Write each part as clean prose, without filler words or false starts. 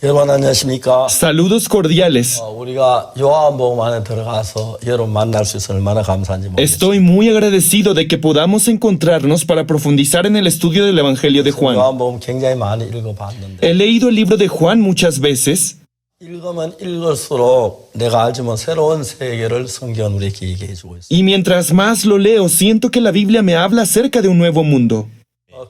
여러분 안녕하십니까? Saludos cordiales. 우리가 요한복음 안에 들어가서 여러분 만날 수 있어 얼마나 감사한지 모르겠어요. Estoy muy agradecido de que podamos encontrarnos para profundizar en el estudio del Evangelio de Juan. 요한복음 굉장히 많이 읽어봤는데 He leído el libro de Juan muchas veces 읽으면 읽을수록 내가 알지만 새로운 세계를 성경은 우리에게 얘기해 주고 있어요. y mientras más lo leo siento que la Biblia me habla acerca de un nuevo mundo.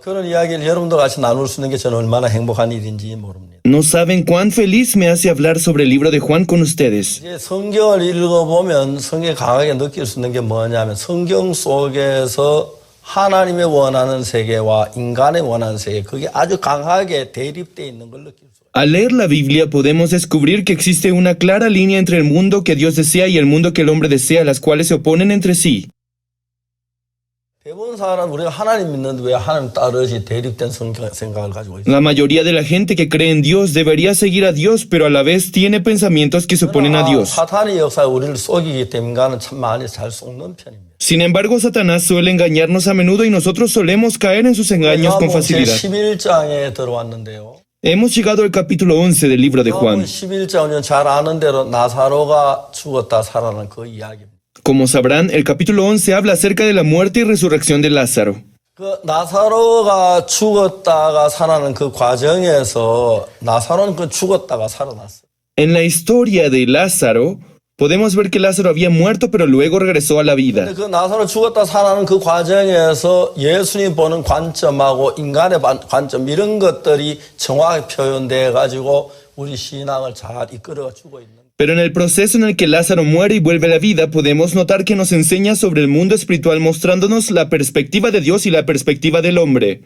그런 이야기를 여러분들 같이 나눌 수 있는 게 저는 얼마나 행복한 일인지 모릅니다. No saben cuán feliz me hace hablar sobre el libro de Juan con ustedes. 이제 성경을 읽어보면 성경에 강하게 느낄 수 있는 게 뭐냐면 성경 속에서 하나님의 원하는 세계와 인간의 원하는 세계 그게 아주 강하게 대립되어 있는 걸 느낄 수 있어요. Al leer la Biblia podemos descubrir que existe una clara línea entre el mundo que Dios desea y el mundo que el hombre desea, las cuales se oponen entre sí. 대부분 사람은 우리가 하나님 믿는데 왜 하나님 따르지 대립된 생각을 가지고 있어요. La mayoría de la gente que cree en Dios debería seguir a Dios, pero a la vez tiene pensamientos que se oponen a Dios. 사탄의 역사에 우리를 속이기 때문에 인간은 참 많이 잘 속는 편입니다. Sin embargo, Satanás suele engañarnos a menudo y nosotros solemos caer en sus engaños con facilidad. 11장에 들어왔는데요. Hemos llegado al capítulo 11 del libro de Juan. 11장은 잘 아는 대로 나사로가 죽었다 살아난 그 이야기입니다. Como sabrán, el capítulo 11 habla acerca de la muerte y resurrección de Lázaro. 그 나사로가 죽었다가 살아난 그 과정에서 나사로는 그 죽었다가 살아났어요. En la historia de Lázaro, podemos ver que Lázaro había muerto, pero luego regresó a la vida. 근데 그 나사로 죽었다 살아나는 그 과정에서 예수님 보는 관점하고 인간의 관점 이런 것들이 정확히 표현돼 가지고 우리 신앙을 잘 이끌어 주고 있는. Pero en el proceso en el que Lázaro muere y vuelve a la vida, podemos notar que nos enseña sobre el mundo espiritual mostrándonos la perspectiva de Dios y la perspectiva del hombre.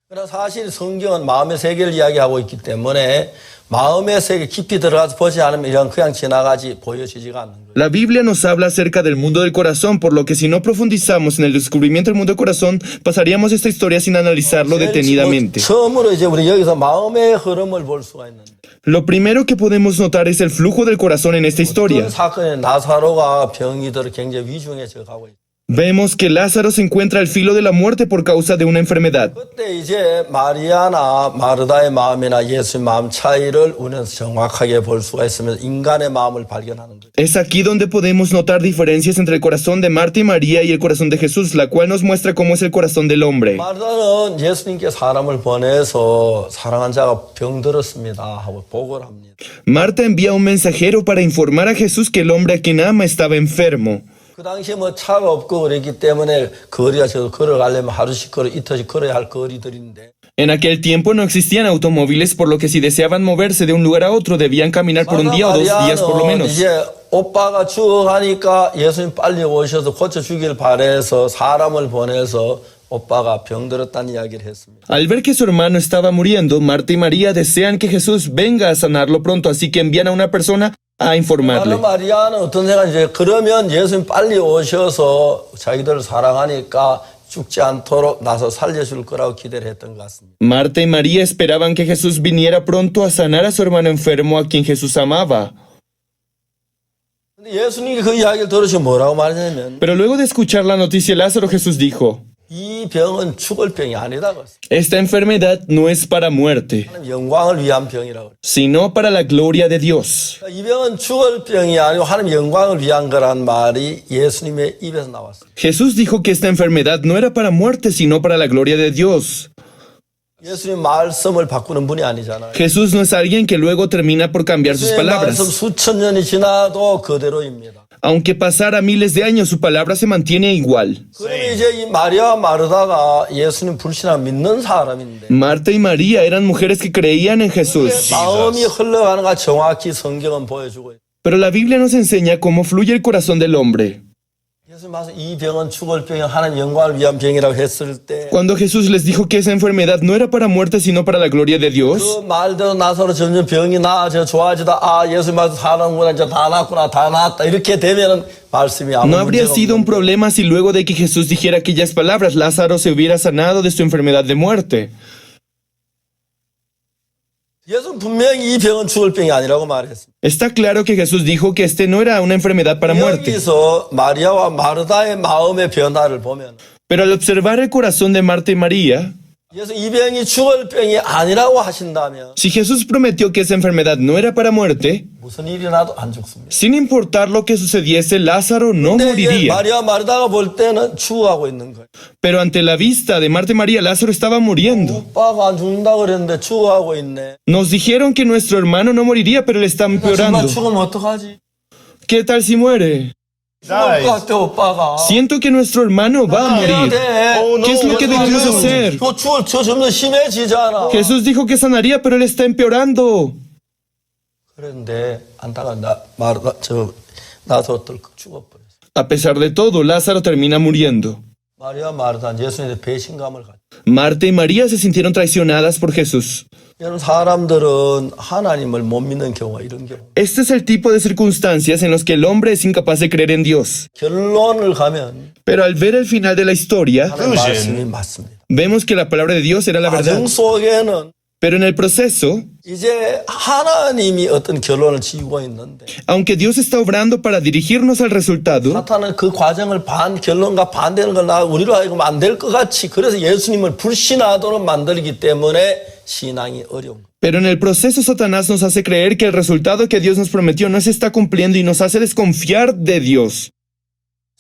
그러나 사실 성경은 마음의 세계를 이야기하고 있기 때문에 마음의 세계 깊이 들어가서 보지 않으면 이런 그냥 지나가지 보여지지가 않는 거예요. La Biblia nos habla acerca del mundo del corazón, por lo que si no profundizamos en el descubrimiento del mundo del corazón, pasaríamos esta historia sin analizarlo detenidamente. 처음으로 이제 우리 여기서 마음의 흐름을 볼 수가 있는데 Lo primero que podemos notar es el flujo del corazón en esta historia. 어떤 사건에 나사로가 병이 들어 굉장히 위중해져 가고 있어요. Vemos que Lázaro se encuentra al filo de la muerte por causa de una enfermedad. 그때 이제 마리아나 마르다의 마음이나 예수의 마음 차이를 우리는 정확하게 볼 수가 있으면서 인간의 마음을 발견하는 거죠. Es aquí donde podemos notar diferencias entre el corazón de Marta y María y el corazón de Jesús, la cual nos muestra cómo es el corazón del hombre. 마르다는 예수님께 사람을 보내서 사랑한 자가 병들었습니다 하고 보고를 합니다. Marta envía un mensajero para informar a Jesús que el hombre a quien ama estaba enfermo. 그 당시에 뭐 차가 없고 그랬기 때문에 거리가 저 걸어가려면 하루씩 걸어 이틀씩 걸어야 할 거리들인데 En aquel tiempo no existían automóviles, por lo que si deseaban moverse de un lugar a otro debían caminar por un día o 2 días por lo 마리아는 menos. 이제 오빠가 죽어가니까 예수님 빨리 오셔서 고쳐주길 바래서 사람을 보내서 오빠가 병들었다는 이야기를 했습니다. Al ver que su hermano estaba muriendo, Marta y María desean que Jesús venga a sanarlo pronto, así que envían a una persona a informarle. 마리아는 어떤 생각이 이제 그러면 예수님 빨리 오셔서 자기들을 사랑하니까 죽지 않도록 나서 살려줄 거라고 기대를 했던 것 같습니다. Marta y María esperaban que Jesús viniera pronto a sanar a su hermano enfermo a quien Jesús amaba. 근데 예수님이 그 이야기를 들으시고 뭐라고 말했냐면 Pero luego de escuchar la noticia de Lázaro, Jesús dijo, 이 병은 죽을 병이 아니다고 했어요. esta enfermedad no es para muerte, 하나님 영광을 위한 병이라고. sino para la gloria de Dios. 이 병은 죽을 병이 아니고 하나님 영광을 위한 거란 말이 예수님의 입에서 나왔어요. Jesús dijo que esta enfermedad no era para muerte, sino para la gloria de Dios. 예수님 말씀을 바꾸는 분이 아니잖아요. Jesús no es alguien que luego termina por cambiar sus 예수님의 말씀 palabras. 수천 년이 지나도 그대로입니다. Aunque pasara miles de años, su palabra se mantiene igual. 그러면 이제 이 마리아와 마르다가 예수님 불신앙 믿는 사람인데 Marta y María eran mujeres que creían en Jesús. 마음이 흘러가는가 정확히 성경은 보여주고 있어요. Pero la Biblia nos enseña cómo fluye el corazón del hombre. 예수님 와서 이 병은 죽을 병이 하나님 영광을 위한 병이라고 했을 때 Cuando Jesús les dijo que esa enfermedad no era para muerte, sino para la gloria de Dios, 그 말대로 나서로 점점 병이 나아져 좋아지다 아 예수님 와서 사는구나 이제 다 낫구나 다 나았다 이렇게 되면은 말씀이 아무 no habría 문제가 sido un 없는 problema si luego de que Jesús dijera aquellas palabras, Lázaro se hubiera sanado de su enfermedad de muerte. 예수는 분명히 이 병은 죽을 병이 아니라고 말했습니다. Está claro que Jesús dijo que este no era una enfermedad para muerte. 여기서 마리아와 마르다의 마음의 변화를 보면 Pero al observar el corazón de Marta y María, 예수 이 병이 죽을 병이 아니라고 하신다면 Si Jesús prometió que esa enfermedad no era para muerte, 무슨 일이 나도 안 죽습니다. sin importar lo que sucediese, Lázaro no 근데 이제 moriría. 마리아 마르다가 볼 때는 죽어가고 있는 거예요. Pero ante la vista de Marta y María, Lázaro estaba muriendo. 오빠가 안 죽는다고 그랬는데 죽어가고 있네. Nos dijeron que nuestro hermano no moriría, pero le está 정말 empeorando. 죽으면 어떡하지? ¿Qué tal si muere? 죽을 것 같아 오빠가. Siento que nuestro hermano va a 해야 morir. 돼. ¿Qué es lo que debemos hacer? 저 점점 심해지잖아. Jesús dijo que sanaría, pero él está empeorando. 그런데 안타가 나서 떨컥 죽어버렸어. A pesar de todo, Lázaro termina muriendo. 마리아 마르다는 예수님의 배신감을 가져. Marta y María se sintieron traicionadas por Jesús. 여러분 사람들은 하나님을 못 믿는 경우가 이런 경우. Este es el tipo de circunstancias en los que el hombre es incapaz de creer en Dios. 결론을 가면 Pero al ver el final de la historia, 하나님 말씀이 맞습니다. vemos que la palabra de Dios era la verdad. 과정 속에는 Pero en el proceso, 이제 하나님이 어떤 결론을 지고 있는데 aunque Dios está obrando para dirigirnos al resultado, 사탄은 그 과정을 결론과 반대하는 걸 우리로 하여금 안 될 것 같이 그래서 예수님을 불신하도록 만들기 때문에 신앙이 어려운 거예요. pero en el proceso Satanás nos hace creer que el resultado que Dios nos prometió no se está cumpliendo y nos hace desconfiar de Dios.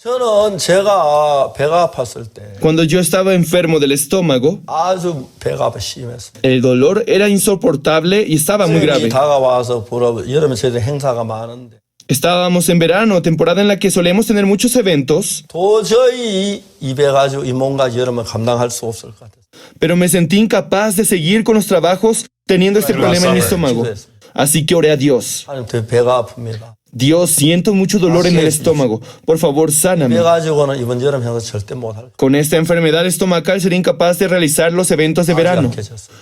저는 제가 배가 아팠을 때 Cuando yo estaba enfermo del estómago, 아주 배가 심했어요. el dolor era insoportable y estaba muy grave. 다가와서 보러 여름에 저희들 행사가 많은데 Estábamos en verano, temporada en la que solemos tener muchos eventos, 도저히 이 배 가지고 이 몸과 여름을 감당할 수 없을 것 같아요. pero me sentí incapaz de seguir con los trabajos teniendo este problema en mi estómago. Así que oré a Dios. 하나님 저 배가 아픕니다. Dios, siento mucho dolor en el estómago. Por favor, sáname. 배 가지고는 이번 여름 행사 절대 못할 거예요. Con esta enfermedad estomacal sería incapaz de realizar los eventos de verano. 약해졌어요.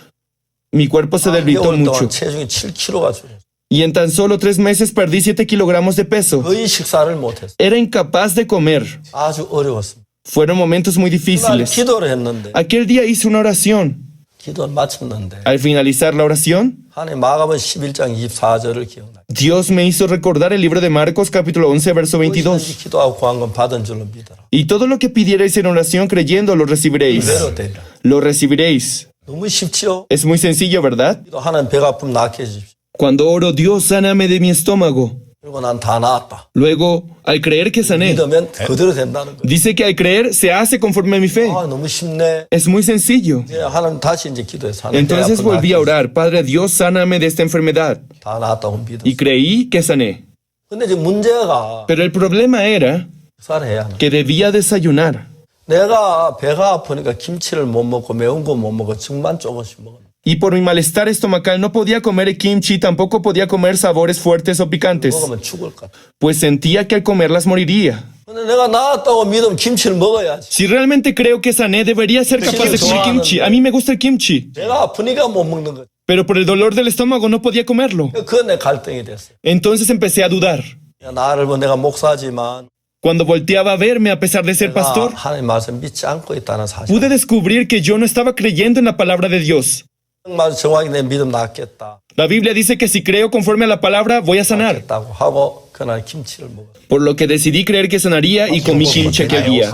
Mi cuerpo se debilitó 3개월 mucho. 동안 체중이 7kg가 줄었어요. Y en tan solo 3 meses perdí 7 kilogramos de peso. 거의 식사를 못했어요. Era incapaz de comer. 아주 어려웠습니다. Fueron momentos muy 그날 difíciles. 기도를 했는데 Aquel día hice una oración. 기도를 마쳤는데 Al finalizar la oración, 하나님 마가복음 11장 24절을 기억나요. Dios me hizo recordar el libro de Marcos capítulo 11 verso 22. 기도하고 구한 건 받은 줄로 믿어라. Y todo lo que pidierais en oración creyendo lo recibiréis. 그대로 되리라. Lo recibiréis. 너무 쉽죠? Es muy sencillo, ¿verdad? 기도 하나님 배가 아프면 낫게 해주십시오. Cuando oro, Dios, sáname de mi estómago. 그리고 난 다 나았다. Luego, al creer que sané, 믿으면 그대로 된다는 거예요. dice que al creer se hace conforme a mi fe. 아, 너무 쉽네. Es muy sencillo. 이제 하나님 다시 이제 기도해서 하나님 배 Entonces 아프면 volví a 낫게 orar, Padre Dios, sáname de esta enfermedad. 다 나았다고 Y 믿었어. creí que sané. 근데 이제 문제가 Pero el problema era 식사를 해야 하는 거예요. que debía desayunar. 내가 배가 아프니까 김치를 못 먹고 매운 거 못 먹고 정만 조금씩 먹어. Y por mi malestar estomacal no podía comer el kimchi, tampoco podía comer sabores fuertes o picantes, 먹으면 죽을 것 같아. pues sentía que al comerlas moriría. 근데 내가 나았다고 믿으면 김치를 먹어야지. Si realmente creo que sané, debería ser capaz de comer kimchi. A mí me gusta el kimchi, 배가 아프니까 못 먹는 거지. pero por el dolor del estómago no podía comerlo. 그건 내 갈등이 됐어. Entonces empecé a dudar. 나를 보면 내가 목사지만 Cuando volteaba a verme, a pesar de ser 내가 pastor, 하나님 말씀 믿지 않고 있다는 사실. pude descubrir que yo no estaba creyendo en la palabra de Dios. 정말 정확히 내 믿음 낫겠다. La Biblia dice que si creo conforme a la palabra, voy a sanar. 낫겠다고 하고 그날 김치를 먹어. Por lo que decidí creer que sanaría y comí kimchi aquel día.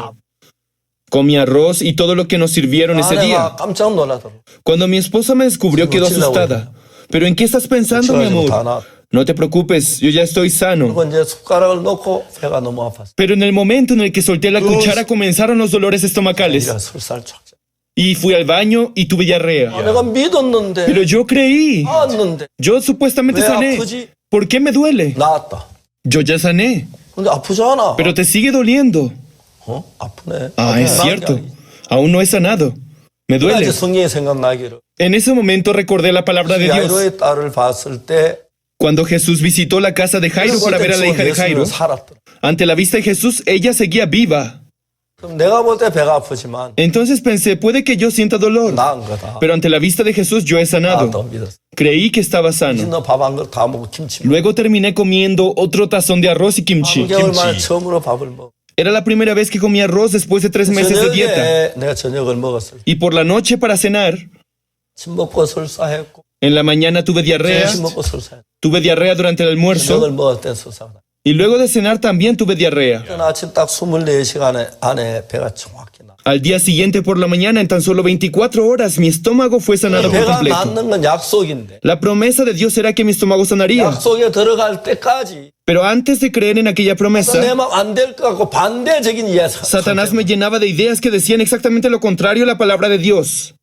Comí arroz y todo lo que nos sirvieron ese día. 아내가 깜짝 놀라더라고. Cuando mi esposa me descubrió, quedó asustada. ¿Pero en qué estás pensando, mi amor? No te preocupes, yo ya estoy sano. 그리고 이제 숟가락을 놓고 배가 너무 아팠어. Pero en el momento en el que solté la cuchara comenzaron los dolores estomacales. 내가 설살 쫙. Y fui al baño y tuve diarrea. 내가 믿었는데 Pero yo creí. 나았는데 Yo supuestamente 왜 sané. 아프지? ¿Por qué me duele? 나았다. Yo ya sané. 근데 아프잖아. Pero te sigue doliendo. 아프네. Ah, es cierto. Aún no he sanado. Me 이제 duele. 성경이 생각나기를. En ese momento recordé la palabra de Dios. 야이로의 딸을 봤을 때 Cuando Jesús visitó la casa de Jairo para ver a la hija de Jairo, 살았더라. ante la vista de Jesús, ella seguía viva. 그럼 내가 볼 때 배가 아프지만 Entonces pensé, puede que yo sienta dolor, 나은 거다. pero ante la vista de Jesús yo he sanado. 나았다고 믿었어. Creí que estaba sano. 너 밥 한 그릇 다 먹고 김치 먹어. Luego terminé comiendo otro tazón de arroz y kimchi. 3개월 만에 처음으로 밥을 먹어. Era la primera vez que comía arroz después de 3 meses de dieta. 저녁에 내가 저녁을 먹었을 때 Y por la noche para cenar, 침 먹고 설사했고 en la mañana tuve diarrea. 점심 먹고 설사했고 Tuve diarrea durante el almuerzo. 저녁을 먹을 때 설사하다. Y luego de cenar también tuve diarrea. 아침 딱 24시간 안에 배가 정확히 나. Al día siguiente por la mañana, en tan solo 24 horas, mi estómago fue sanado por 배가 completo. 낫는 건 약속인데 La promesa de Dios era que mi estómago sanaría. 약속에 들어갈 때까지 Pero antes de creer en aquella promesa, 내 맘 안 될 것 같고 반대적인 예상. Satanás me llenaba de ideas que decían exactamente lo contrario a la palabra de Dios.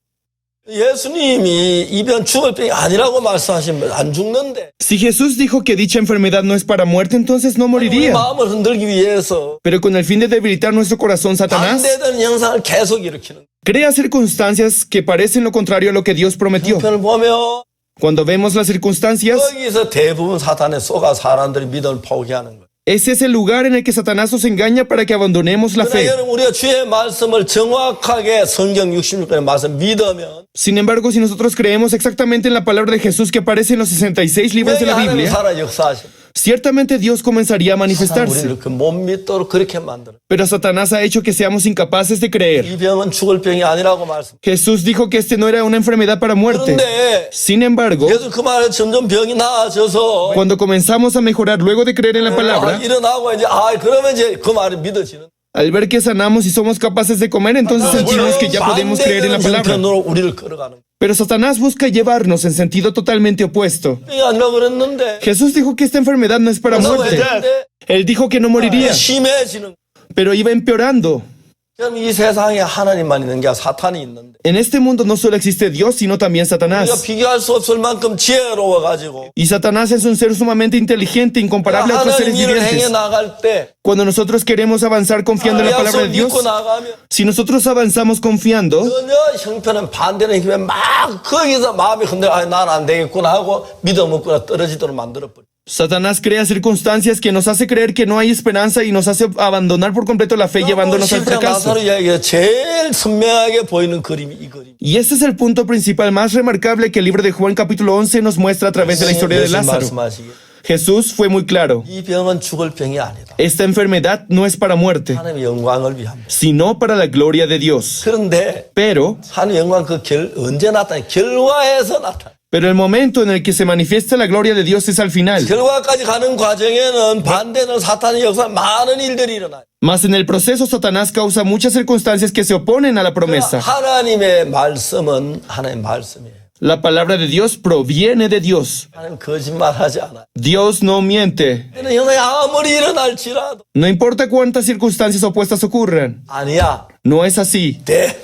예수님이 이병 죽을 병이 아니라고 말씀하시면 안 죽는데 Si Jesús dijo que dicha enfermedad no es para muerte, entonces no 우리 moriría. 마음을 흔들기 위해서 Pero con el fin de debilitar nuestro corazón, Satanás 반대되는 현상을 계속 일으키는 crea circunstancias que parecen lo contrario a lo que Dios prometió. 편을 보면 Cuando vemos las circunstancias, 거기서 대부분 사탄에 속아 사람들이 믿음을 포기하는 거예요. ese es el lugar en el que Satanás nos engaña para que abandonemos la 그러나 fe. 여러분 우리가 주의 말씀을 정확하게 성경 66권의 말씀 믿으면 Sin embargo, si nosotros creemos exactamente en la palabra de Jesús que aparece en los 66 libros de la 하나님 Biblia, 살아 역사하시. ciertamente Dios comenzaría a manifestarse. 우리를 그 못 믿도록 그렇게 만들어. Pero Satanás ha hecho que seamos incapaces de creer. 이 병은 죽을 병이 아니라고 말씀. Jesús dijo que este no era una enfermedad para muerte. 그런데 Sin embargo, 계속 그 말에 점점 병이 나아져서 cuando comenzamos a mejorar luego de creer en la palabra, 일어나고 이제 그러면 이제 그 말이 믿어지는. al ver que sanamos y somos capaces de comer, entonces sentimos que ya podemos creer en la palabra. 형편으로 우리를 걸어가는. Pero Satanás busca llevarnos en sentido totalmente opuesto. 병이 아니라 그랬는데 Jesús dijo que esta enfermedad no es para muerte. 했는데 Él dijo que no moriría, 심해지는. pero iba empeorando. 그럼 이 세상에 하나님만 있는 게 아니라 사탄이 있는데 En este mundo no solo existe Dios, sino también 우리가 Satanás. 비교할 수 없을 만큼 지혜로워가지고 Y Satanás es un ser sumamente inteligente, incomparable a otros 하나님 seres 일을 행해 vivientes. 나갈 때 Cuando nosotros queremos avanzar confiando en la palabra 약속 de Dios, 믿고 나가면 si nosotros avanzamos confiando, 전혀 형편은 반대는 힘에 막 거기서 마음이 흔들어 나는 안 되겠구나 하고 믿음 없구나 떨어지도록 만들어버려. Satanás crea circunstancias que nos hace creer que no hay esperanza y nos hace abandonar por completo la fe, llevándonos al 실제 fracaso. 나사로 이야기가 제일 선명하게 보이는 그림이 이 그림. Y este es el punto principal más remarcable que el libro de Juan capítulo 11 nos muestra a través de la historia de 예수님 Lázaro. 말씀하시기에 Jesús fue muy claro. 이 병은 죽을 병이 아니다. Esta enfermedad no es para muerte, 하나님의 영광을 위함. sino para la gloria de Dios. 그런데 Pero 하나님의 영광 언제 나타나? 결과에서 나타나. el momento en el que se manifiesta la gloria de Dios es al final. 결과까지 가는 과정에는 반대는 사탄의 역사 많은 일들이 일어나요. Mas en el proceso Satanás causa muchas circunstancias que se oponen a la promesa. 하나님의 말씀은 하나님의 말씀이에요. La palabra de Dios proviene de Dios. 하나님 거짓말하지 않아요. Dios no miente. 그는 현상이 아무리 일어날지라도 No importa cuántas circunstancias opuestas ocurran. 아니야. No es así. 돼.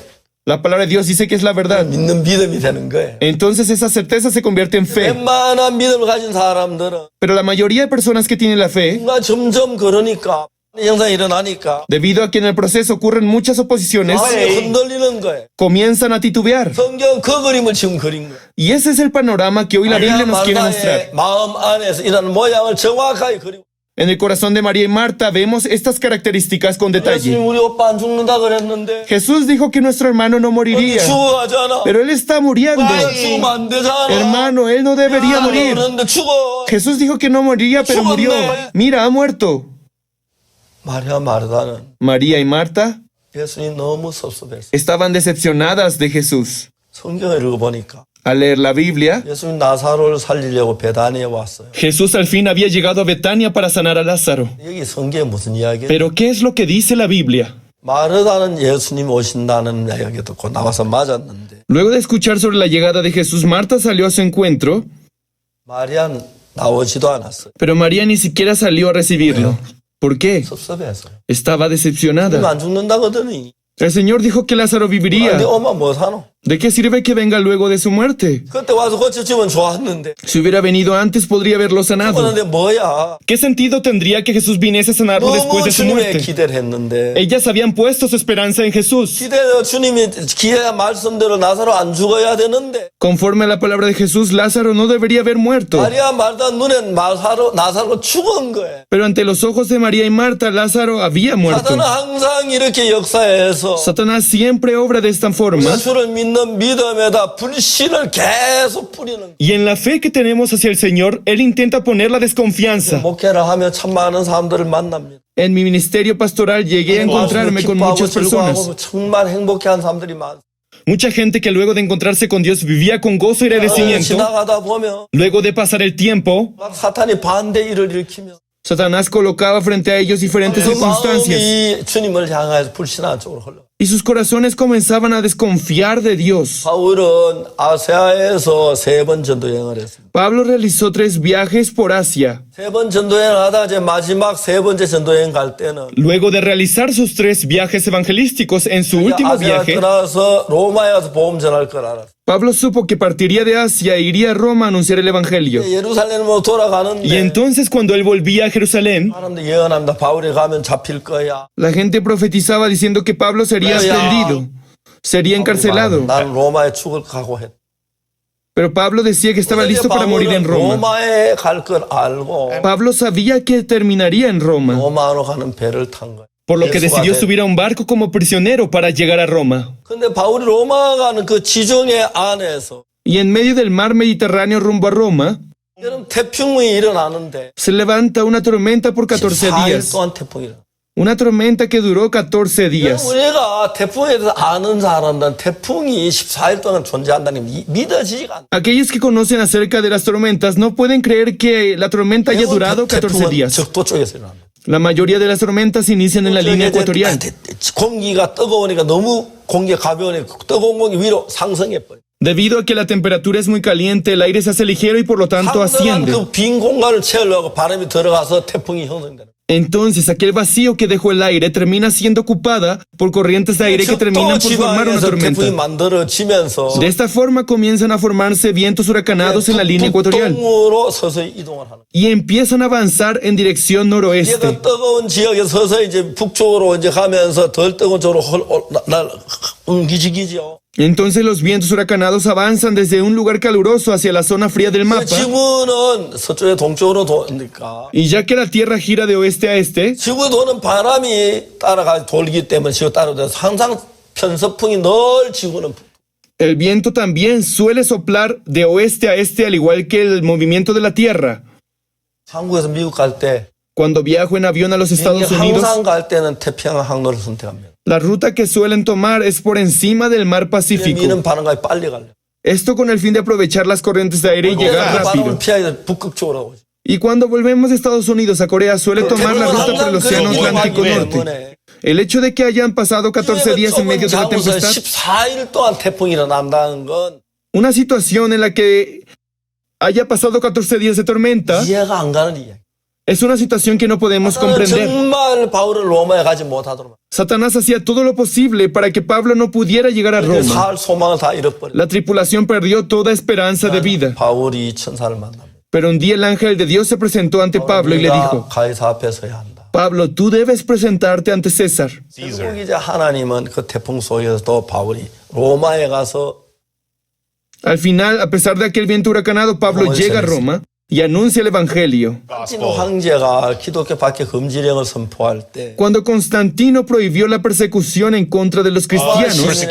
La palabra de Dios dice que es la verdad. 믿는 믿음이 되는 거예요. Entonces esa certeza se convierte en fe. 웬만한 믿음을 가진 사람들은 Pero la mayoría de personas que tienen la fe, 뭔가 점점 그러니까 현상이 일어나니까 debido a que en el proceso ocurren muchas oposiciones, 마음이 흔들리는 거예요. comienzan a titubear. 성경 그 그림을 지금 그린 거예요. Y ese es el panorama que hoy la Biblia nos quiere 마르다의 mostrar. 마음 안에서 이런 모양을 정확하게 그리고 En el corazón de María y Marta vemos estas características con 예수님 detalle. 우리 오빠 안 죽는다 그랬는데 Jesús dijo que nuestro hermano no moriría, 죽어가잖아. pero él está muriendo. 죽으면 안 되잖아. Hermano, él no debería morir. 그런데 죽어. Jesús dijo que no moriría, pero murió. Mira, ha muerto. 마리아 마르다는 María y Marta 예수님 너무 섭섭했어. estaban decepcionadas de Jesús. 성경을 읽어보니까 Al leer la Biblia, 예수님 나사로를 살리려고 베다니에 왔어요. Jesús al fin había llegado a Betania para sanar a Lázaro. 여기 성경에 무슨 이야기예요? Pero ¿qué es lo que dice la Biblia? 마르다는 예수님 오신다는 이야기 듣고 나와서 맞았는데 Luego de escuchar sobre la llegada de Jesús, Marta salió a su encuentro, 마리아는 나오지도 않았어요. pero María ni siquiera salió a recibirlo. ¿Por qué? 섭섭해서. Estaba decepcionada. 안 죽는다거더니 El Señor dijo que Lázaro viviría. 근데 엄마 뭐 사노? ¿De qué sirve que venga luego de su muerte? 그때 와서 고쳐주면 좋았는데 Si hubiera venido antes, podría haberlo sanado. 그런데 뭐야? ¿Qué sentido tendría que Jesús viniese a sanarlo después 너무 de su 주님의 muerte? 기대를 했는데 Ellas habían puesto su esperanza en Jesús. 기대로 주님이 기대한 말씀대로 나사로 안 죽어야 되는데 Conforme a la palabra de Jesús, Lázaro no debería haber muerto. 마리아 말다 눈엔 나사로 죽은 거예요. Pero ante los ojos de María y Marta, Lázaro había muerto. 사단은 항상 이렇게 역사해서 Satanás siempre obra de esta forma. 예수를 믿는 믿음에다 불신을 계속 뿌리는 거예요. Y en la fe que tenemos hacia el Señor, Él intenta poner la desconfianza. 목회를 하며 참 많은 사람들을 만납니다. En mi ministerio pastoral llegué a encontrarme con muchas personas. 기뻐하고 정말 행복해한 사람들이 많아요. Mucha gente que luego de encontrarse con Dios vivía con gozo y agradecimiento. 지나가다 보면 Luego de pasar el tiempo, 막 사탄이 반대 일을 일으키며 Satanás colocaba frente a ellos diferentes 그 circunstancias. 마음이 주님을 향해서 불신한 쪽으로 흘러. y sus corazones comenzaban a desconfiar de Dios. 바울은 아시아에서 3번 전도 여행을 했습니다. Pablo realizó 3 viajes por Asia. 3번 전도 여행을 하다가 이제 마지막 3번째 전도 여행 갈 때는 Luego de realizar sus 3 viajes evangelísticos, en su último 아시아 viaje, 떠나서 로마에 가서 복음 전할 걸 알았어요. Pablo supo que partiría de Asia e iría a Roma a anunciar el Evangelio. 예루살렘으로 돌아가는데 Y entonces cuando él volvía a Jerusalén, 사람들 예언합니다. 바울이 가면 잡힐 거야. la gente profetizaba diciendo que Pablo sería aprendido, sería encarcelado. 난 로마에 죽을 각오했다. Pero Pablo decía que estaba listo para morir en Roma. 로마에 갈 걸 알고 Pablo sabía que terminaría en Roma, 로마로 가는 배를 탄 거야. por lo que decidió subir a un barco como prisionero para llegar a Roma. 근데 바울이 로마 가는 그 지중해 안에서 Y en medio del mar Mediterráneo rumbo a Roma, 이런 태풍이 일어나는데 se levanta una tormenta por 14 14일 días. 동안 태풍이 일어나. Una tormenta que duró 14 días. 우리가 태풍에 대해서 아는 사람들은 태풍이 14일 동안 존재한다는 게 믿어지지가 않아. Aquellos que conocen acerca de las tormentas no pueden creer que la tormenta haya durado 14 días. 적도 쪽에서 일어납니다. La mayoría de las tormentas inician en la línea ecuatorial. 공기가 뜨거우니까 너무 공기가 가벼우니까 뜨거운 공기 위로 상승해버려. Debido a que la temperatura es muy caliente, el aire se hace ligero y por lo tanto asciende. 그빈 공간을 채우려고 바람이 들어가서 태풍이 형성되는. Entonces, aquel vacío que dejó el aire termina siendo ocupada por corrientes de aire que terminan por formar una tormenta. 태풍이 만들어지면서 De esta forma comienzan a formarse vientos huracanados en la línea ecuatorial 북동으로 서서히 이동을 하는. y empiezan a avanzar en dirección noroeste. 얘가 뜨거운 지역에 서서히 이제 북쪽으로 이제 가면서 덜 뜨거운 쪽으로 옮기지기죠. Entonces los vientos huracanados avanzan desde un lugar caluroso hacia la zona fría del mapa. 지구는 서쪽에 동쪽으로 도니까 Y ya que la Tierra gira de oeste a este, 지구 도는 바람이 따라가 돌기 때문에 지구 따라서 항상 편서풍이 늘 지구는 el viento también suele soplar de oeste a este al igual que el movimiento de la Tierra. 한국에서 미국 갈 때 Cuando viajo en avión a los Estados Unidos, 항상 갈 때는 태평양 항로를 선택합니다. la ruta que suelen tomar es por encima del mar Pacífico. 미는 바람까지 빨리 갈래. Esto con el fin de aprovechar las corrientes de aire y llegar 바람을 rápido. 피하기 북극 쪽으로 오죠. Y cuando volvemos de Estados Unidos a Corea, suele tomar la ruta por el Océano Atlántico Norte. El hecho de que hayan pasado 14 días en medio de la tempestad, 14일 동안 태풍이 일어난다는 건 una situación en la que haya pasado 14 días de tormenta, 이해가 안 가는 이야기. es una situación que no podemos comprender. 정말 바울을 로마에 가지 못하도록 Satanás hacía todo lo posible para que Pablo no pudiera llegar a Roma. 살 소망을 다 잃어버려. La tripulación perdió toda esperanza de vida. 바울이 천사를 만납니다. Pero un día el ángel de Dios se presentó ante Pablo y le dijo, 가이사 앞에 서야 한다. Pablo, tú debes presentarte ante César. 결국 이제 하나님은 그 태풍 속에서도 바울이 로마에 가서 Al final, a pesar de aquel viento huracanado, Pablo llega a Roma y anuncia el Evangelio. 콘스탄티노 황제가 기독교 밖에 금지령을 선포할 때 Cuando Constantino prohibió la persecución en contra de los cristianos,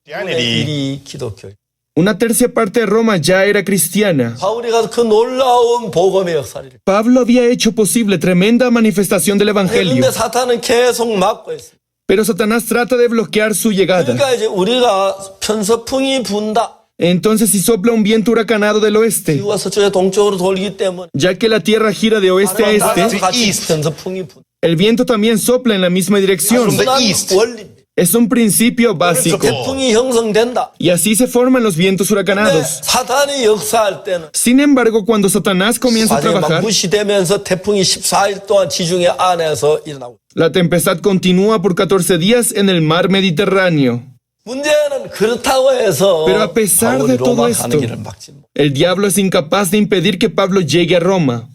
일이 기독교. una tercia parte de Roma ya era cristiana. 바울이 가서 그 놀라운 복음의 역사를. Pablo había hecho posible tremenda manifestación del Evangelio, 근데 사탄은 계속 막고 있어. pero Satanás trata de bloquear su llegada. 그러니까 이제 우리가 편서풍이 분다. Entonces, si sopla un viento huracanado del oeste, 지구가 서쪽에 동쪽으로 돌기 때문에 ya que la tierra gira de oeste a este, 같이 편서풍이 분다. el viento también sopla en la misma dirección. 원리. Es un principio básico. 태풍이 형성된다. Y así se forman los vientos huracanados. 사탄이 역사할 때는 Sin embargo, cuando Satanás comienza a 과정이 막 trabajar, 무시되면서 태풍이 14일 동안 지중해 안에서 일어나고. la tempestad continúa por 14 días en el mar Mediterráneo. 문제는 그렇다고 해서 Pero a pesar de 바울이 todo 로마 esto, 가는 길을 막지 못. el diablo es incapaz de impedir que Pablo llegue a Roma.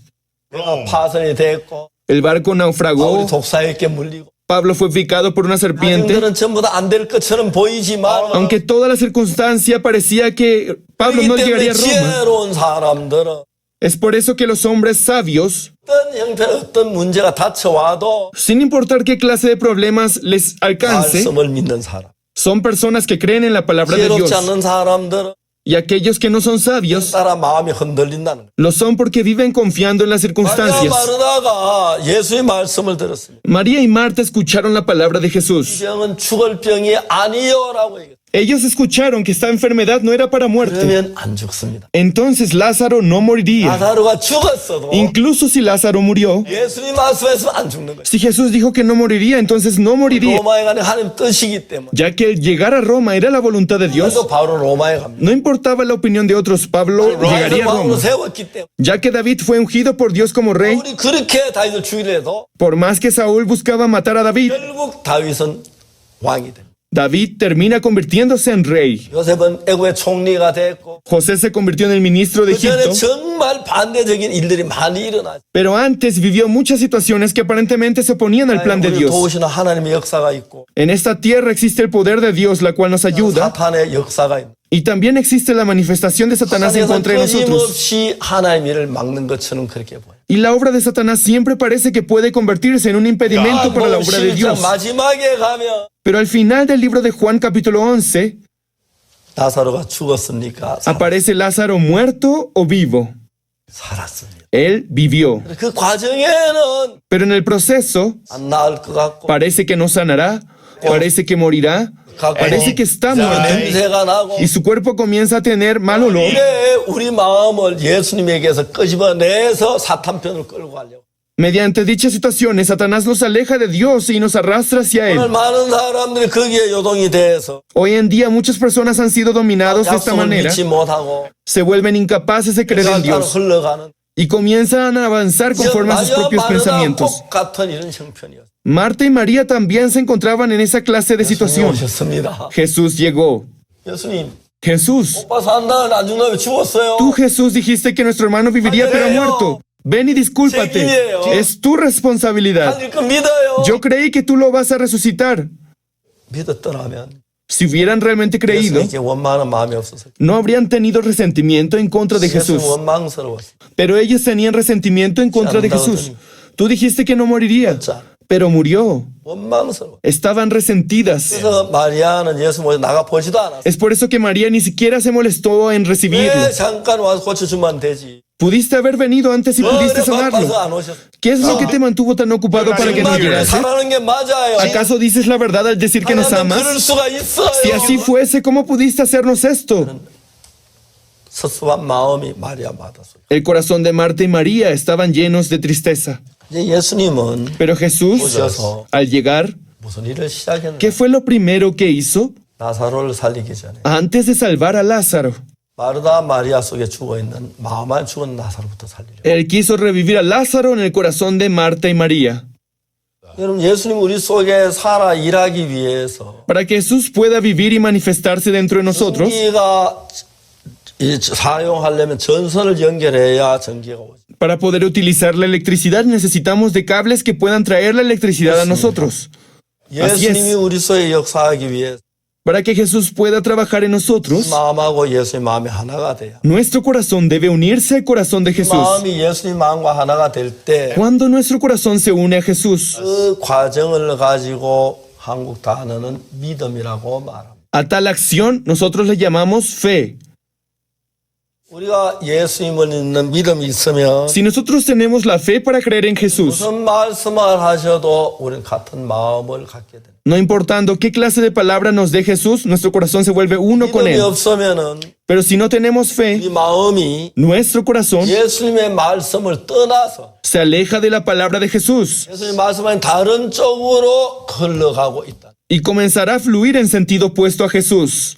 파선이 됐고 El barco 바울이 naufragó, 독사에게 물리고. Pablo fue picado por una serpiente. 나중들은 전부 다 안 될 것처럼 보이지만 Aunque toda la circunstancia parecía que Pablo no 그렇기 llegaría 때문에 a Roma. 지혜로운 사람들은 Es por eso que los hombres sabios, 어떤 형태의 어떤 문제가 닥쳐와도 sin importar qué clase de problemas les alcance, 말씀을 믿는 사람. son personas que creen en la palabra de 지혜롭지 Dios. 않는 사람들은 Y aquellos que no son sabios, 따라 마음이 흔들린다는 거예요. lo son porque viven confiando en las 마리아 circunstancias. 마르다가 예수의 말씀을 들었습니다. María y Marta escucharon la palabra de 이 Jesús. 병은 죽을 병이 아니요라고 얘기했어요. Ellos escucharon que esta enfermedad no era para muerte. 그러면 안 죽습니다. Entonces Lázaro no moriría. 나사로가 죽었어도 Incluso si Lázaro murió, 예수님 말씀했으면 안 죽는 거예요. si Jesús dijo que no moriría, entonces no moriría, 로마에 가는 하나님 뜻이기 때문에. ya que el llegar a Roma era la voluntad de Dios. 그래서 바로 로마에 갑니다. No importaba la opinión de otros, Pablo llegaría a 왕으로 Roma. 세웠기 때문에. Ya que David fue ungido por Dios como rey, 우리 그렇게 다윗을 죽이려 해도 por más que Saúl buscaba matar a David, 결국 다윗은 왕이 됩니다. David termina convirtiéndose en rey. 요셉은 애국의 총리가 됐고 José se convirtió en el ministro de 그 전에 Egipto, 정말 반대적인 일들이 많이 일어났죠. pero antes vivió muchas situaciones que aparentemente se oponían al plan de 우리 Dios. 도우시는 하나님의 역사가 있고 En esta tierra existe el poder de Dios, la cual nos ayuda, 사탄의 역사가 있고 y también existe la manifestación de Satanás en 세상에서 contra de nosotros. 끊임없이 하나님 일을 막는 것처럼 그렇게 보여요. Y la obra de Satanás siempre parece que puede convertirse en un impedimento para la obra de Dios. 마지막에 가면 Pero al final del libro de Juan capítulo 11, 나사로가 죽었습니까? aparece Lázaro muerto o vivo. 살았습니다. Él vivió. 그 과정에는 Pero en el proceso 안 나을 것 같고 parece que no sanará, parece que morirá, parece que está muerto 냄새가 나고 y su cuerpo comienza a tener mal olor. 이래 우리 마음을 예수님에게서 끄집어내서 사탄 편을 끌고 가려고. Mediante dichas situaciones, Satanás nos aleja de Dios y nos arrastra hacia 오늘 Él. 많은 사람들이 거기에 요동이 돼서 Hoy en día muchas personas han sido dominados de esta 약속을 manera, 믿지 못하고 se vuelven incapaces de creer en 따라 Dios 흘러가는 y comienzan a avanzar conforme a sus propios pensamientos. 같은 이런 형편이었어요. Marta y María también se encontraban en esa clase de 예수님 situación. 오셨습니다. Jesús llegó. 예수님 Jesús, 오빠 산다 안 죽나 왜 죽었어요? tú Jesús dijiste que nuestro hermano viviría pero ha muerto. Ven y discúlpate. Es tu responsabilidad. 살릴 거 믿어요. Yo creí que tú lo vas a resucitar. 믿었더라면 Si hubieran realmente creído, 예수님께 원망하는 마음이 없어서 no habrían tenido resentimiento en contra de Jesús. 예수님 원망스러웠어요. Pero ellos tenían resentimiento en contra de Jesús. Tú dijiste que no moriría, pero murió. 원망스러워. Estaban resentidas. 그래서 마리아는 예수 모여 나가 보지도 않았어. Es por eso que María ni siquiera se molestó en recibirlo. 왜 잠깐 와서 고쳐주면 되지? Pudiste haber venido antes y pudiste 바빠서 sanarlo. 안 오셨어. ¿Qué es lo que te mantuvo tan ocupado para que no 정말 llegase? 사랑하는 게 맞아요. ¿Acaso dices la verdad al decir que nos 하나님은 amas? 그럴 수가 있어요. Si así fuese, ¿cómo pudiste hacernos esto? 섭섭한 마음이 마리아 받았어요. El corazón de Marta y María estaban llenos de tristeza. 이제 예수님은 Pero Jesús, 오셔서 al llegar, 무슨 일을 시작했는데 ¿qué fue lo primero que hizo? 나사로를 살리기 전에 Antes de salvar a Lázaro, 마르다 마리아 속에 죽어있는 마음 안에 죽은 나사로부터 살리려. Él quiso revivir a Lázaro en el corazón de Marta y María. 여러분 예수님 우리 속에 살아 일하기 위해서 Para que Jesús pueda vivir y manifestarse dentro de nosotros, 전기가 사용하려면 전선을 연결해야 전기가 오죠. para poder utilizar la electricidad necesitamos de cables que puedan traer la electricidad a nosotros. Así 예수님이 es. 우리 속에 역사하기 위해 Para que Jesús pueda trabajar en nosotros, 마음하고 예수님 마음이 하나가 돼야. nuestro corazón debe unirse al corazón de Jesús. 마음이 예수님 마음과 하나가 될 때 그 Cuando nuestro corazón se une a Jesús, 과정을 가지고 한국 단어는 믿음이라고 말합니다. a tal acción nosotros le llamamos fe. 우리가 예수님을 믿는 믿음이 있으면 Si nosotros tenemos la fe para creer en Jesús, 무슨 말씀을 하셔도 우리는 같은 마음을 갖게 됩니다. no importando qué clase de palabra nos dé Jesús, nuestro corazón se vuelve uno con 믿음이 Él. 없으면은 Pero si no tenemos fe, 이 마음이 nuestro corazón 예수님의 말씀을 떠나서 se aleja de la palabra de Jesús 예수님 말씀은 다른 쪽으로 흘러가고 있다. y comenzará a fluir en sentido opuesto a Jesús.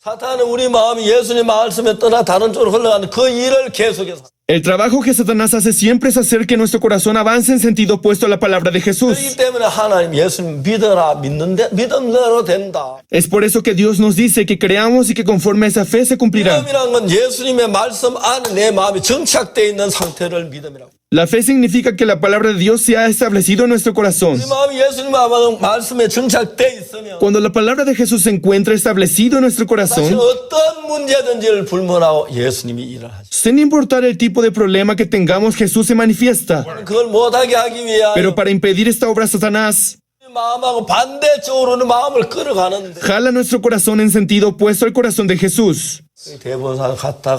사탄은 우리 마음이 예수님 말씀에 떠나 다른 쪽으로 흘러가는 그 일을 계속해서 El trabajo que Satanás hace siempre es hacer que nuestro corazón avance en sentido opuesto a la palabra de 그렇기 Jesús. 때문에 하나님 예수님 믿어라 믿는데 믿음대로 된다. Es por eso que Dios nos dice que creamos y que conforme a esa fe se cumplirá. 믿음이란 건 예수님의 말씀 안에 내 마음이 정착되어 있는 상태를 믿음이라고. La fe significa que la palabra de Dios se ha establecido en nuestro corazón. 우리 마음이 예수님 말씀에 정착되어 있으면 Cuando la palabra de Jesús se encuentra establecido en nuestro 사실 corazón, 어떤 문제든지를 불문하고 예수님이 일을 하죠. sin importar el tipo de problema que tengamos, Jesús se manifiesta. 그걸 못하게 하기 위하여 Pero para impedir esta obra, Satanás 마음하고 반대쪽으로는 마음을 끌어가는데 jala nuestro corazón en sentido opuesto al corazón de Jesús. 대부분 사람 갔다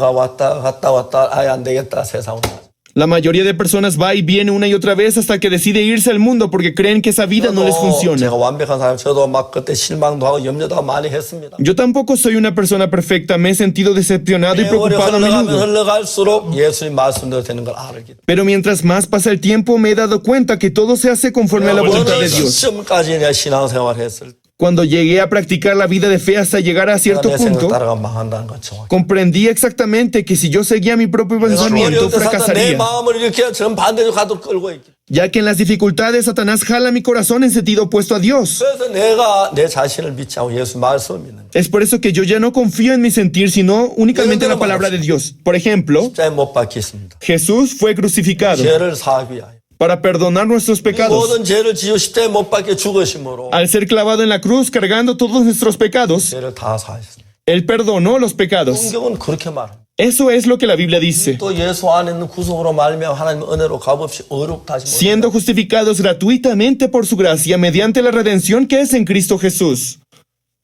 왔다 아예 안 되겠다 세상으로. La mayoría de personas va y viene una y otra vez hasta que decide irse al mundo porque creen que esa vida no les 제가 funciona. 완벽한 사람, 저도 막 그때 실망도 하고 염려도 하고 많이 했습니다. Yo tampoco soy una persona perfecta, me he sentido decepcionado y 세월이 preocupado a 흘러가면 menudo. 흘러갈수록 예수님 말씀대로 되는 걸 알기 때문에. Pero mientras más pasa el tiempo, me he dado cuenta que todo se hace conforme a la voluntad de 어느 Dios. 시점까지 내가 신앙생활을 했을 때 Cuando llegué a practicar la vida de fe hasta llegar a cierto 내 생각 punto, 따라가 망한다는 건 정확히. comprendí exactamente que si yo seguía mi propio pensamiento, 어려울 때 사탄 내 fracasaría. 마음을 이렇게 정반대로 가도 끌고 있기. Ya que en las dificultades Satanás jala mi corazón en sentido opuesto a Dios. 그래서 내가 내 자신을 믿지 않고 예수 말씀을 믿는 거예요. Es por eso que yo ya no confío en mi sentir, sino únicamente en la palabra de Dios. Por ejemplo, 십자가에 못 박혔습니다. Jesús fue crucificado 죄를 사하기 위하여. para perdonar nuestros pecados. 모든 죄를 지어 십자가에 못 박혀 죽으심으로 Al ser clavado en la cruz cargando todos nuestros pecados, 죄를 다 사하셨습니다. Él perdonó los pecados. 성경은 그렇게 말합니다. Eso es lo que la Biblia dice. 또 예수 안에 있는 구속으로 말미암아 하나님 은혜로 값없이 어렵다 하시면 Siendo justificados gratuitamente por su gracia mediante la redención que es en Cristo Jesús.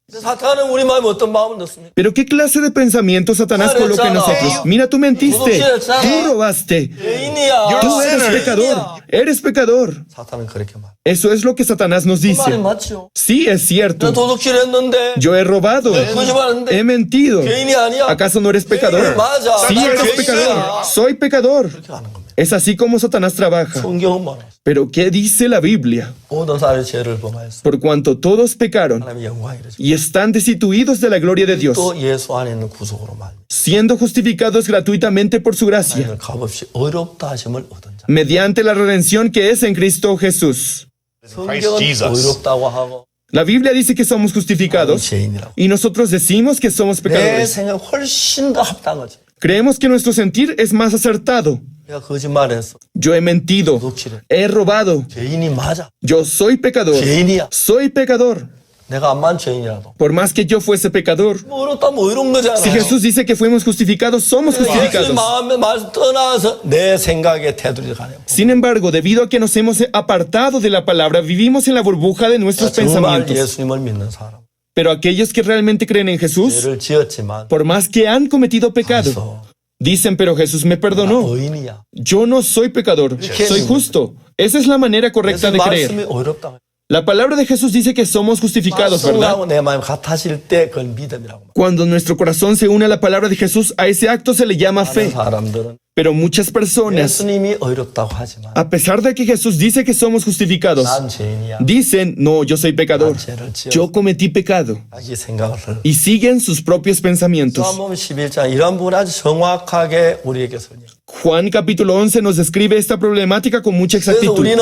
사탄은 우리 마음에 어떤 마음을 넣습니까? Pero ¿qué clase de pensamiento Satanás coloca en nosotros? Mira, tú mentiste, tú robaste, 죄인이야. tú eres pecador, eres pecador. 사탄은 그렇게 말. Eso es lo que Satanás nos 그 말이 dice. 맞죠. Sí, es 나 cierto. 도둑질 했는데 Yo he robado, 거짓말했는데 he mentido. 죄인이 아니야. ¿Acaso no eres pecador? 맞아. Sí, eres 죄인이야. pecador. Soy pecador. 그렇게 하는 겁니다. Es así como Satanás trabaja. 성경은 말합니다. Pero ¿qué dice la Biblia? 모든 사람이 죄를 범하였어. Por cuanto todos pecaron 하나님의 영광이 이르죠. y están destituidos de la gloria de Dios, 또 예수 안에 있는 구속으로 말. siendo justificados gratuitamente por su gracia, 하나님을 값없이 어렵다 하심을 얻은 자. mediante la redención que es en Cristo Jesús. 성경은 Jesus. 어렵다고 하고 La Biblia dice que somos justificados 죄인이라고. y nosotros decimos que somos 내 pecadores. 생각 훨씬 더 합당하지. Creemos que nuestro sentir es más acertado. 내가 거짓말했어. Yo he mentido, 도둑질해. he robado, 죄인이 맞아. yo soy pecador, 죄인이야. soy pecador. 내가 암만 죄인이라도. Por más que yo fuese pecador, 뭐 어렵다 뭐 이런 거잖아. si Jesús dice que fuimos justificados, somos 예수의 justificados. 마음의 말씀 떠나서 내 생각의 테두리 가네요. Sin embargo, debido a que nos hemos apartado de la palabra, vivimos en la burbuja de nuestros 정말 pensamientos. 예수님을 믿는 사람. Pero aquellos que realmente creen en Jesús, 죄를 지었지만 por más que han cometido pecado, 그래서 dicen, pero Jesús me perdonó. 의인이야. Yo no soy pecador, soy justo. Esa es la manera correcta 그래서 de creer. 말씀이 어렵다. La palabra de Jesús dice que somos justificados, ¿verdad? 말씀하고 내 마음 같아질 때 그걸 믿음이라고. Cuando nuestro corazón se une a la palabra de Jesús, a ese acto se le llama 많은 fe. 사람들은 Pero muchas personas, 예수님이 어렵다고 하지만 a pesar de que Jesús dice que somos justificados, 난 죄인이야. dicen, no, yo soy pecador, 죄를 지어 yo cometí pecado, 자기 생각을 해. y siguen sus propios pensamientos. 요한복음 11장 이런 부분 아주 정확하게 우리에게 설명. Juan capítulo 11 nos describe esta problemática con mucha 그래서 exactitud. 우리는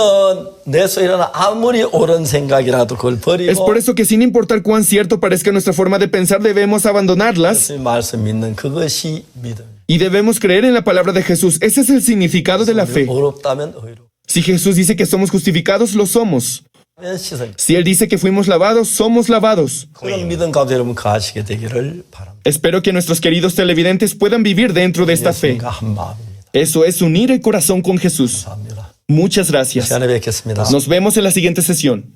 내서 일어나 아무리 옳은 생각이라도 그걸 Es 버리고 por eso que sin importar cuán cierto parezca nuestra forma de pensar, debemos abandonarlas 예수님 말씀 믿는 그것이 믿음. y debemos creer en la palabra de Jesús. Ese es el significado de la fe. 어렵다면 의로. Si Jesús dice que somos justificados, lo somos. 하면 씻어. Si Él dice que fuimos lavados, somos lavados. 그런 믿음 가운데 여러분 거하시게 되기를 바랍니다. Espero que nuestros queridos televidentes puedan vivir dentro de esta fe. 예수님과 한 마음입니다. Eso es unir el corazón con Jesús. 감사합니다. Muchas gracias. 시간에 뵙겠습니다. Nos vemos en la siguiente sesión.